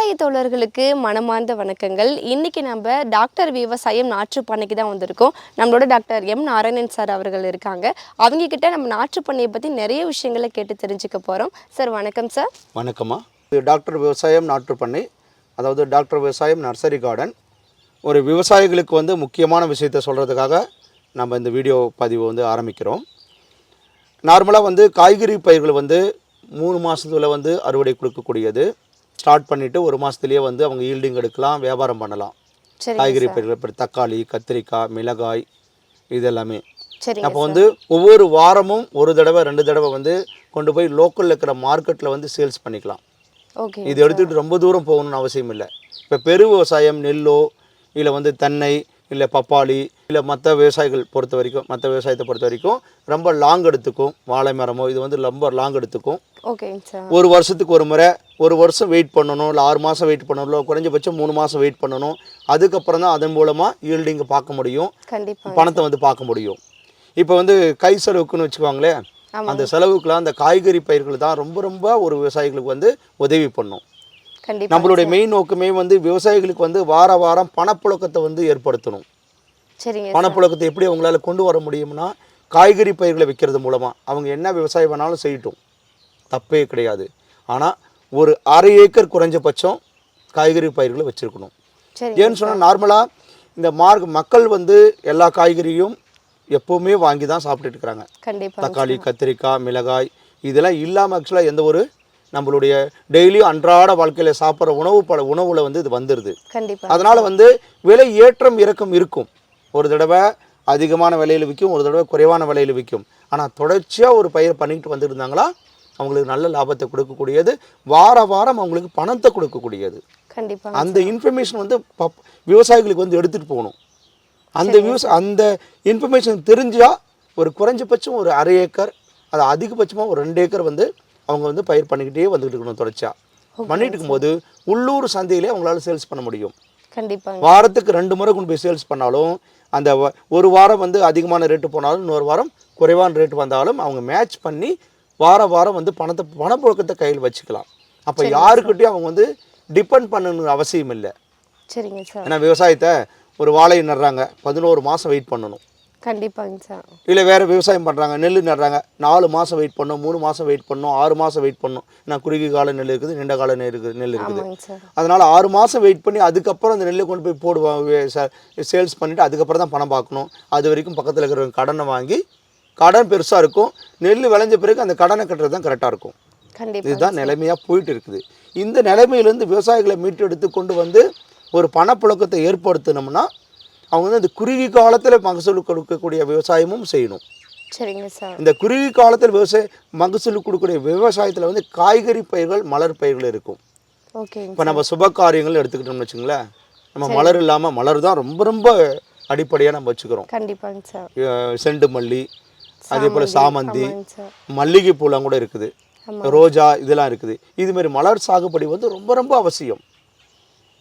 விவசாய தோழர்களுக்கு மனமார்ந்த வணக்கங்கள். இன்னைக்கு நம்ம டாக்டர் விவசாயம் நாற்றுப் பண்ணைக்கு தான் வந்திருக்கோம். நம்மளோட டாக்டர் எம் நாராயணன் சார் அவர்கள் இருக்காங்க. அவங்க கிட்ட நம்ம நாற்றுப் பண்ணையை பற்றி நிறைய விஷயங்களை கேட்டு தெரிஞ்சுக்க போகிறோம். சார் வணக்கம் சார். வணக்கம்மா. டாக்டர் விவசாயம் நாற்றுப் பண்ணை, அதாவது டாக்டர் விவசாயம் நர்சரி கார்டன். ஒரு விவசாயிகளுக்கு முக்கியமான விஷயத்தை சொல்கிறதுக்காக நம்ம இந்த வீடியோ பதிவு ஆரம்பிக்கிறோம். நார்மலாக காய்கறி பயிர்கள் 3 மாதத்தில் அறுவடை கொடுக்கக்கூடியது. ஸ்டார்ட் பண்ணிவிட்டு 1 மாதத்துலேயே அவங்க ஈல்டிங் எடுக்கலாம், வியாபாரம் பண்ணலாம். காய்கறி பயிர்கள் இப்போ தக்காளி, கத்திரிக்காய், மிளகாய் இதெல்லாமே. அப்போ ஒவ்வொரு வாரமும் 1 தடவை 2 தடவை கொண்டு போய் லோக்கலில் இருக்கிற மார்க்கெட்டில் சேல்ஸ் பண்ணிக்கலாம். இது எடுத்துக்கிட்டு ரொம்ப தூரம் போகணும்னு அவசியம் இல்லை. இப்போ பெரு விவசாயம் நெல்லோ இல்லை தென்னை இல்லை பப்பாளி இல்லை மற்ற விவசாயத்தை பொறுத்த வரைக்கும் ரொம்ப லாங் எடுத்துக்கும். வாழை மரமோ இது ரொம்ப லாங் எடுத்துக்கும். ஒரு வருஷத்துக்கு ஒரு முறை, 1 வருஷம் வெயிட் பண்ணணும், இல்லை 6 மாதம் வெயிட் பண்ணணும், இல்லை குறைஞ்சபட்சம் 3 மாதம் வெயிட் பண்ணணும். அதுக்கப்புறம் தான் அதன் மூலமாக ஈல்டிங் பார்க்க முடியும், பணத்தை பார்க்க முடியும். இப்போ கை செலவுக்குன்னு வச்சுக்குவாங்களே, அந்த செலவுக்குலாம் அந்த காய்கறி பயிர்கள் தான் ரொம்ப ரொம்ப ஒரு விவசாயிகளுக்கு உதவி பண்ணும். நம்மளுடைய மெயின் நோக்கமே விவசாயிகளுக்கு வார வாரம் பணப்புழக்கத்தை ஏற்படுத்தணும். பணப்புழக்கத்தை எப்படி அவங்களால கொண்டு வர முடியும்னா, காய்கறி பயிர்களை விற்கிறது மூலமாக. அவங்க என்ன விவசாயம் வேணாலும் செய்யட்டும், தப்பே கிடையாது. ஆனால் ஒரு 1/2 ஏக்கர் குறைஞ்சபட்சம் காய்கறி பயிர்களை வச்சுருக்கணும். ஏன்னு சொன்னால் நார்மலாக இந்த மக்கள் எல்லா காய்கறியும் எப்போவுமே வாங்கி தான் சாப்பிட்டுட்டு இருக்கிறாங்க. தக்காளி, கத்திரிக்காய், மிளகாய் இதெல்லாம் இல்லாமல் ஆக்சுவலாக எந்த ஒரு நம்மளுடைய டெய்லியும் அன்றாட வாழ்க்கையில் சாப்பிட்ற உணவில் இது வந்துடுது. அதனால் விலை ஏற்றம் இறக்கம் இருக்கும். ஒரு தடவை அதிகமான விலையில் விற்கும், ஒரு தடவை குறைவான விலையில் விற்கும். ஆனால் தொடர்ச்சியாக ஒரு பயிர் பண்ணிக்கிட்டு வந்துருந்தாங்களா அவங்களுக்கு நல்ல லாபத்தை கொடுக்கக்கூடியது, வார வாரம் அவங்களுக்கு பணத்தை கொடுக்கக்கூடியது. அந்த இன்ஃபர்மேஷன் விவசாயிகளுக்கு எடுத்துகிட்டு போகணும். அந்த இன்ஃபர்மேஷன் தெரிஞ்சால் ஒரு குறைஞ்சபட்சம் ஒரு 1/2 ஏக்கர், அது அதிகபட்சமாக ஒரு 2 ஏக்கர் அவங்க பயிர் பண்ணிக்கிட்டே வந்துக்கிட்டு இருக்கணும். தொடர்ச்சியாக பண்ணிட்டு இருக்கும்போது உள்ளூர் சந்தையிலே அவங்களால சேல்ஸ் பண்ண முடியும். வாரத்துக்கு 2 முறை கொண்டு போய் சேல்ஸ் பண்ணாலும், அந்த ஒரு வாரம் அதிகமான ரேட்டு போனாலும், இன்னொரு வாரம் குறைவான ரேட்டு வந்தாலும் அவங்க மேட்ச் பண்ணி வார வாரம் பணப்புழக்கத்தை கையில் வச்சுக்கலாம். அப்போ யாருக்கிட்டையும் அவங்க டிபெண்ட் பண்ணணுங்கிற அவசியம் இல்லை. ஏன்னா விவசாயத்தை ஒரு வாழை நடுறாங்க, 11 மாதம் வெயிட் பண்ணணும். கண்டிப்பாங்க சார். இல்லை வேறு விவசாயம் பண்ணுறாங்க, நெல் நடுறாங்க, 4 மாதம் வெயிட் பண்ணணும், 3 மாதம் வெயிட் பண்ணணும், 6 மாதம் வெயிட் பண்ணணும். ஏன்னா குறுகிய கால நெல் இருக்குது, நீண்ட கால நெல் இருக்குது. அதனால் 6 மாதம் வெயிட் பண்ணி அதுக்கப்புறம் அந்த நெல்லை கொண்டு போய் போடுவாங்க, சேல்ஸ் பண்ணிவிட்டு அதுக்கப்புறம் தான் பணம் பார்க்கணும். அது வரைக்கும் பக்கத்தில் இருக்கிறவங்க கடனை வாங்கி, கடன் பெருசாக இருக்கும், நெல் விளைஞ்ச பிறகு அந்த கடனை கட்டுறது தான் கரெக்டாக இருக்கும். இதுதான் நிலைமையாக போயிட்டு இருக்குது. இந்த நிலைமையிலேருந்து விவசாயிகளை மீட்டு எடுத்து கொண்டு ஒரு பணப்புழக்கத்தை ஏற்படுத்தினோம்னா அவங்க இந்த குறுகிய காலத்தில் மகசூல் கொடுக்கக்கூடிய விவசாயமும் செய்யணும். சரிங்க சார். இந்த குறுகிய காலத்தில் மகசூல் கொடுக்கக்கூடிய விவசாயத்தில் காய்கறி பயிர்கள், மலர் பயிர்கள் இருக்கும். இப்போ நம்ம சுப காரியங்கள் எடுத்துக்கிட்டோம்னு வச்சுங்களேன், நம்ம மலர் இல்லாமல், மலர் தான் ரொம்ப ரொம்ப அடிப்படையாக நம்ம வச்சுக்கிறோம். கண்டிப்பாங்க சார். செண்டு மல்லி, அதே போல் சாமந்தி, மல்லிகை பூலாம் கூட இருக்குது, ரோஜா இதெல்லாம் இருக்குது. இதுமாரி மலர் சாகுபடி ரொம்ப ரொம்ப அவசியம்.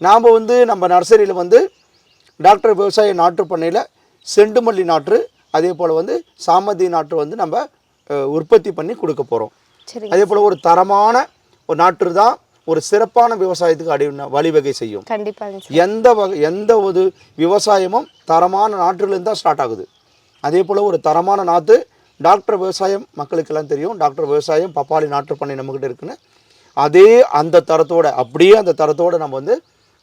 நாம் நம்ம நர்சரியில் டாக்டர் விவசாய நாற்று பண்ணையில் செண்டு மல்லி நாற்று, அதே போல் சாமந்தி நாற்று நம்ம உற்பத்தி பண்ணி கொடுக்க போகிறோம். அதே போல் ஒரு தரமான ஒரு நாற்று தான் ஒரு சிறப்பான விவசாயத்துக்கு வழிவகை செய்யும். எந்த ஒரு விவசாயமும் தரமான நாற்றுலேருந்து தான் ஸ்டார்ட் ஆகுது. அதே போல் ஒரு தரமான நாற்று டாக்டர் விவசாயம் மக்களுக்கெல்லாம் தெரியும். டாக்டர் விவசாயம் பப்பாளி நாற்று பண்ணை நம்மக்கிட்ட இருக்குன்னு, அந்த தரத்தோடு நம்ம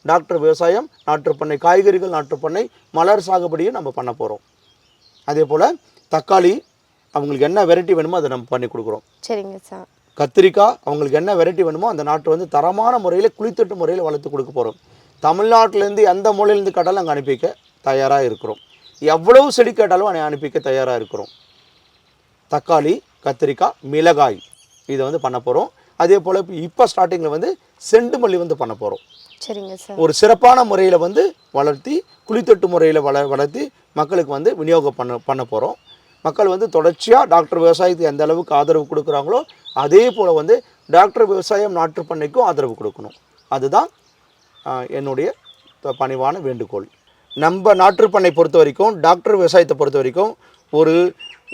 டாக்டர் விவசாயம் நாற்றுப்பண்ணை, காய்கறிகள் நாற்றுப்பண்ணை, மலர் சாகுபடியும் நம்ம பண்ண போகிறோம். அதே போல் தக்காளி அவங்களுக்கு என்ன வெரைட்டி வேணுமோ அதை நம்ம பண்ணி கொடுக்குறோம். சரிங்க சார். கத்திரிக்காய் அவங்களுக்கு என்ன வெரைட்டி வேணுமோ அந்த நாட்டு தரமான முறையில் குளித்தட்டு முறையில் வளர்த்து கொடுக்க போகிறோம். தமிழ்நாட்டிலேருந்து எந்த மூலையிலேருந்து கேட்டாலும் அங்கே அனுப்பிக்க தயாராக இருக்கிறோம். எவ்வளவு செடி கேட்டாலும் அனுப்பிக்க தயாராக இருக்கிறோம். தக்காளி, கத்திரிக்காய், மிளகாய் இதை பண்ண போகிறோம். அதே போல் இப்போ ஸ்டார்டிங்கில் செண்டு மல்லி பண்ண போகிறோம். சரிங்க சார். ஒரு சிறப்பான முறையில் வளர்த்தி, குளித்தட்டு முறையில் வளர்த்தி மக்களுக்கு விநியோகம் பண்ண போகிறோம். மக்கள் தொடர்ச்சியாக டாக்டர் விவசாயத்துக்கு எந்த அளவுக்கு ஆதரவு கொடுக்குறாங்களோ அதே போல் டாக்டர் விவசாயம் நாற்று பண்ணைக்கும் ஆதரவு கொடுக்கணும். அதுதான் என்னுடைய பணிவான வேண்டுகோள். நம்ம நாற்றுப்பண்ணை பொறுத்த வரைக்கும், டாக்டர் விவசாயத்தை பொறுத்த வரைக்கும்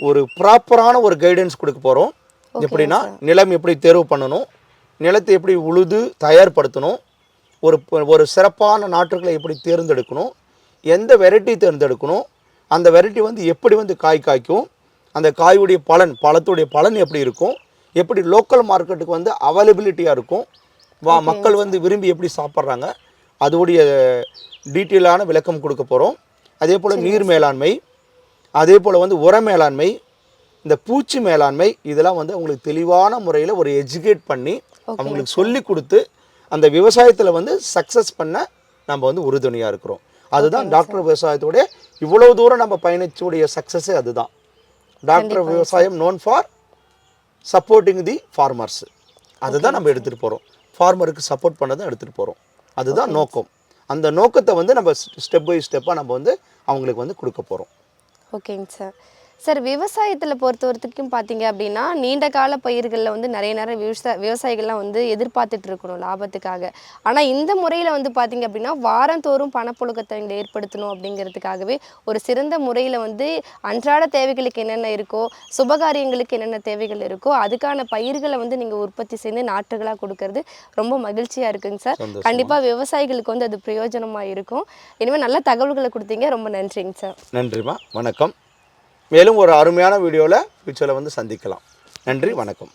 ஒரு ப்ராப்பரான ஒரு கைடன்ஸ் கொடுக்க போகிறோம். எப்படின்னா, நிலம் எப்படி தேர்வு பண்ணணும், நிலத்தை எப்படி உழுது தயார்படுத்தணும், ஒரு சிறப்பான நாற்றுகளை எப்படி தேர்ந்தெடுக்கணும், எந்த வெரைட்டி தேர்ந்தெடுக்கணும், அந்த வெரைட்டி வந்து எப்படி வந்து காய் காய்க்கும், அந்த காயுடைய பழத்துடைய பலன் எப்படி இருக்கும், எப்படி லோக்கல் மார்க்கெட்டுக்கு வந்து அவைலபிலிட்டியாக இருக்கும், மக்கள் வந்து விரும்பி எப்படி சாப்பிட்றாங்க, அதோடைய டீட்டெயிலான விளக்கம் கொடுக்க போகிறோம். அதே போல் நீர் மேலாண்மை, அதே போல் வந்து உர மேலாண்மை, இந்த பூச்சி மேலாண்மை, இதெல்லாம் வந்து அவங்களுக்கு தெளிவான முறையில் ஒரு எஜுகேட் பண்ணி அவங்களுக்கு சொல்லி கொடுத்து அந்த விவசாயத்தில் வந்து சக்ஸஸ் பண்ண நம்ம வந்து உறுதுணையாக இருக்கிறோம். அதுதான் டாக்டர் விவசாயத்தோடைய இவ்வளோ தூரம் நம்ம பயணிச்சுடைய சக்ஸஸே அதுதான். டாக்டர் விவசாயம் known for supporting the farmers. அதுதான் நம்ம எடுத்துகிட்டு போகிறோம். ஃபார்மருக்கு சப்போர்ட் பண்ண தான் எடுத்துகிட்டு போகிறோம். அதுதான் நோக்கம். அந்த நோக்கத்தை வந்து நம்ம ஸ்டெப் பை ஸ்டெப்பாக நம்ம வந்து அவங்களுக்கு வந்து கொடுக்க போகிறோம். ஓகேங்க சார். சார், விவசாயத்தில் பொறுத்த வரைக்கும் பார்த்தீங்க அப்படின்னா நீண்ட கால பயிர்களில் வந்து நிறைய விவசாயிகள்லாம் வந்து எதிர்பார்த்துட்டு இருக்கணும் லாபத்துக்காக. ஆனால் இந்த முறையில் வந்து பார்த்தீங்க அப்படின்னா வாரந்தோறும் பணப்புழக்கத்தை இங்கே ஏற்படுத்தணும் அப்படிங்கிறதுக்காகவே ஒரு சிறந்த முறையில் வந்து அன்றாட தேவைகளுக்கு என்னென்ன இருக்கோ, சுபகாரியங்களுக்கு என்னென்ன தேவைகள் இருக்கோ அதுக்கான பயிர்களை வந்து நீங்கள் உற்பத்தி செய்து நாற்றுகளாக கொடுக்கறது ரொம்ப மகிழ்ச்சியாக இருக்குங்க சார். கண்டிப்பாக விவசாயிகளுக்கு வந்து அது பிரயோஜனமாக இருக்கும். இனிமேல் நல்ல தகவல்களை கொடுத்தீங்க. ரொம்ப நன்றிங்க சார். நன்றிம்மா, வணக்கம். மேலும் ஒரு அருமையான வீடியோவில் ஃபியூச்சரில் வந்து சந்திக்கலாம். நன்றி, வணக்கம்.